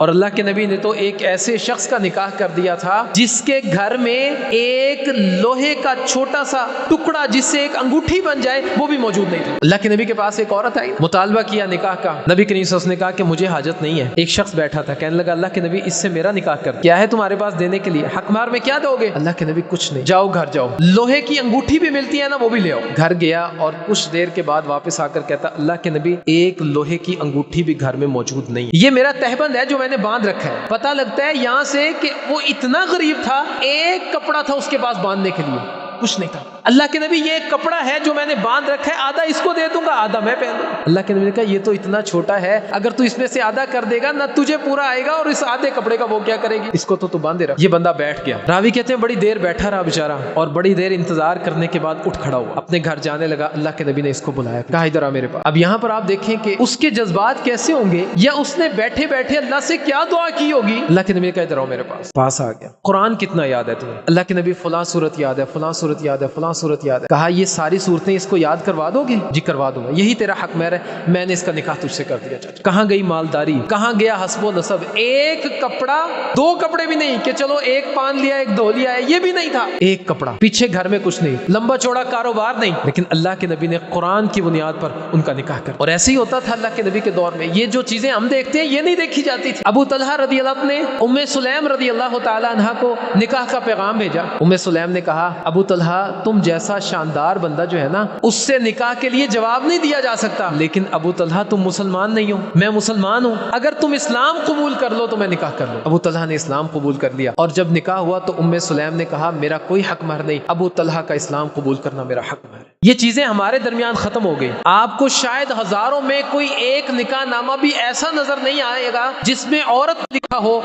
اور اللہ کے نبی نے تو ایک ایسے شخص کا نکاح کر دیا تھا جس کے گھر میں ایک لوہے کا چھوٹا سا ٹکڑا جس سے ایک انگوٹھی بن جائے وہ بھی موجود نہیں تھا۔ اللہ کے نبی کے پاس ایک عورت آئی، مطالبہ کیا نکاح کا، نبی کریم صلی اللہ علیہ وسلم نے کہا کہ مجھے حاجت نہیں ہے۔ ایک شخص بیٹھا تھا، کہنے لگا اللہ کے نبی اس سے میرا نکاح کر، کیا ہے تمہارے پاس دینے کے لیے؟ حق مہر میں کیا دو گے؟ اللہ کے نبی کچھ نہیں، جاؤ گھر جاؤ، لوہے کی انگوٹھی بھی ملتی ہے نا وہ بھی لے آؤ۔ گھر گیا اور کچھ دیر کے بعد واپس آ کر کہتا اللہ کے نبی ایک لوہے کی انگوٹھی بھی گھر میں موجود نہیں، یہ میرا تہبند ہے جو میں نے باندھ رکھا ہے۔ پتہ لگتا ہے یہاں سے کہ وہ اتنا غریب تھا، ایک کپڑا تھا اس کے پاس باندھنے کے لیے، کچھ نہیں تھا۔ اللہ کے نبی یہ ایک کپڑا ہے جو میں نے باندھ رکھا ہے، آدھا اس کو دے دوں گا آدھا میں پہن لوں گا۔ اللہ کے نبی نے کہا یہ تو اتنا چھوٹا ہے، اگر تو اس میں سے آدھا کر دے گا نہ تجھے پورا آئے گا اور اس آدھے کپڑے کا وہ کیا کرے گی، اس کو تو باندھے رکھ۔ یہ بندہ بیٹھ گیا، راوی کہتے ہیں بڑی دیر بیٹھا رہا بیچارہ، اور بڑی دیر انتظار کرنے کے بعد اٹھ کھڑا ہوا، اپنے گھر جانے لگا۔ اللہ کے نبی نے اس کو بلایا، کہا ادھر آ میرے پاس۔ اب یہاں پر آپ دیکھیں کہ اس کے جذبات کیسے ہوں گے، یا اس نے بیٹھے بیٹھے اللہ سے کیا دعا کی ہوگی۔ اللہ کے نبی نے کہا ادھر آؤ میرے پاس۔ پاس آ گیا، قرآن کتنا یاد ہے تمہیں؟ اللہ کے نبی فلاں صورت یاد ہے، فلاں صورت یاد ہے، فلاں صورت یاد ہے۔ کہا یہ ساری صورتیں اس کو یاد کروا دو گے؟ جی کروا دوں گا، یہی تیرا حق مہر ہے، میں نے اس کا نکاح تجھ سے کر دیا۔ چاچا کہاں گئی مالداری، کہاں گیا حسب و نسب، ایک کپڑا، دو کپڑے بھی نہیں کہ چلو ایک پان لیا ایک دھو لیا ہے، یہ بھی نہیں تھا، ایک کپڑا، پیچھے گھر میں کچھ نہیں، لمبا چوڑا کاروبار نہیں، لیکن اللہ کے نبی نے قرآن کی بنیاد پر ان کا نکاح کر۔ اور ایسے ہی ہوتا تھا اللہ کے نبی کے دور میں، یہ جو چیزیں ہم دیکھتے ہیں یہ نہیں دیکھی جاتی تھی۔ ابو طلحہ رضی اللہ عنہ نے ام سلیم رضی اللہ تعالی عنہا کو نکاح کا پیغام بھیجا۔ ام سلیم نے کہا ابو طلحہ تم جیسا شاندار بندہ جو ہے نا اس سے نکاح کے لیے جواب نہیں دیا جا سکتا، لیکن ابو طلحہ تم مسلمان نہیں ہو، میں مسلمان ہوں، اگر تم اسلام قبول کر لو تو میں نکاح کر لوں۔ ابو طلحہ نے اسلام قبول کر لیا، اور جب نکاح ہوا تو ام سلیم نے کہا میرا کوئی حق مہر نہیں، ابو طلحہ کا اسلام قبول کرنا میرا حق مہر ہے۔ یہ چیزیں ہمارے درمیان ختم ہو گئی۔ آپ کو شاید ہزاروں میں کوئی ایک نکاح نامہ بھی ایسا نظر نہیں آئے گا جس میں عورت لکھا ہو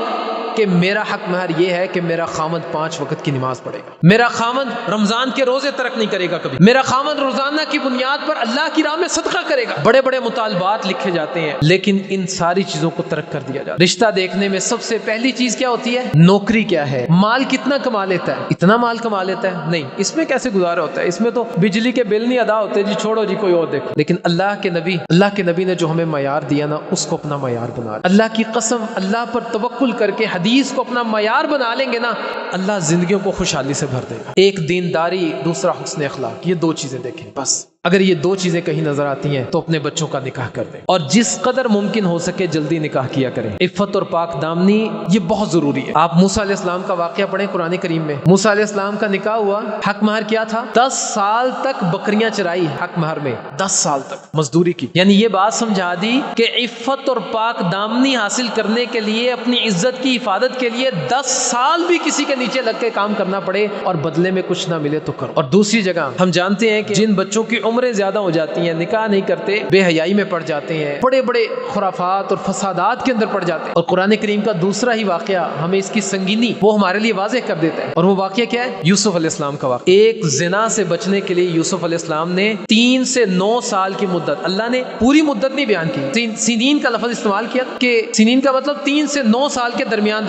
کہ میرا حق مہر یہ ہے کہ میرا خامد 5 وقت کی نماز پڑھے گا، میرا خامد رمضان کے روزے ترک نہیں کرے گا کبھی، میرا خامد روزانہ کی بنیاد پر اللہ کی راہ میں صدقہ کرے گا۔ بڑے بڑے مطالبات لکھے جاتے ہیں، لیکن ان ساری چیزوں کو ترک کر دیا جاتا ہے۔ رشتہ دیکھنے میں سب سے پہلی چیز کیا ہوتی ہے؟ نوکری کیا ہے، مال کتنا کما لیتا ہے، اتنا مال کما لیتا ہے، نہیں اس میں کیسے گزارا ہوتا ہے، اس میں تو بجلی کے بل نہیں ادا ہوتے، جی چھوڑو جی کوئی اور دیکھو۔ لیکن اللہ کے نبی نے جو ہمیں معیار دیا نا اس کو اپنا معیار بنا لیں۔ اللہ کی قسم، اللہ پر توکل کر کے حدیث کو اپنا معیار بنا لیں گے نا، اللہ زندگیوں کو خوشحالی سے بھر دے گا۔ ایک دینداری، دوسرا حسن اخلاق، یہ 2 چیزیں دیکھیں بس۔ اگر یہ 2 چیزیں کہیں نظر آتی ہیں تو اپنے بچوں کا نکاح کر دیں، اور جس قدر ممکن ہو سکے جلدی نکاح کیا کریں۔ عفت اور پاک دامنی یہ بہت ضروری ہے۔ آپ موسیٰ علیہ السلام کا واقعہ پڑھیں قرآن کریم میں، موسیٰ علیہ السلام کا نکاح ہوا، حق مہر کیا تھا؟ 10 سال تک بکریاں چرائی، حق مہر میں 10 سال تک مزدوری کی۔ یعنی یہ بات سمجھا دی کہ عفت اور پاک دامنی حاصل کرنے کے لیے، اپنی عزت کی حفاظت کے لیے 10 سال بھی کسی کے نیچے لگ کے کام کرنا پڑے اور بدلے میں کچھ نہ ملے تو کرو۔ اور دوسری جگہ ہم جانتے ہیں کہ جن بچوں کی عمریں زیادہ ہو جاتی ہیں، نکاح نہیں کرتے، بے حیائی میں پڑ جاتے ہیں، بڑے بڑے خرافات اور فسادات کے اندر پڑ جاتے ہیں، اور قرآن کریم کا دوسرا ہی واقعہ ہمیں اس کی سنگینی وہ ہمارے لیے واضح کر دیتا ہے۔ اور وہ واقعہ کیا ہے؟ یوسف علیہ السلام کا واقعہ۔ ایک زنا سے بچنے کے لیے یوسف علیہ السلام نے 3 سے 9 سال کی مدت، اللہ نے پوری مدت نہیں بیان کی، سنین کا لفظ استعمال کیا کہ سنین کا مطلب 3 سے 9 سال کے درمیان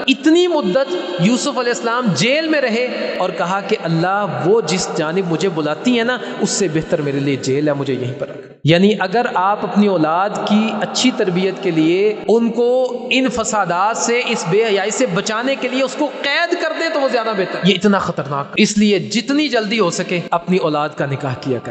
اتنی مدت یوسف علیہ السلام جیل میں رہے، اور کہا کہ اللہ وہ جس جانب مجھے بلاتی ہے نا اس سے بہتر میرے لیے جیل ہے، مجھے یہیں پر رکھ۔ یعنی اگر آپ اپنی اولاد کی اچھی تربیت کے لیے، ان کو ان فسادات سے، اس بے حیائی سے بچانے کے لیے اس کو قید کر دیں تو وہ زیادہ بہتر۔ یہ اتنا خطرناک، اس لیے جتنی جلدی ہو سکے اپنی اولاد کا نکاح کیا کریں۔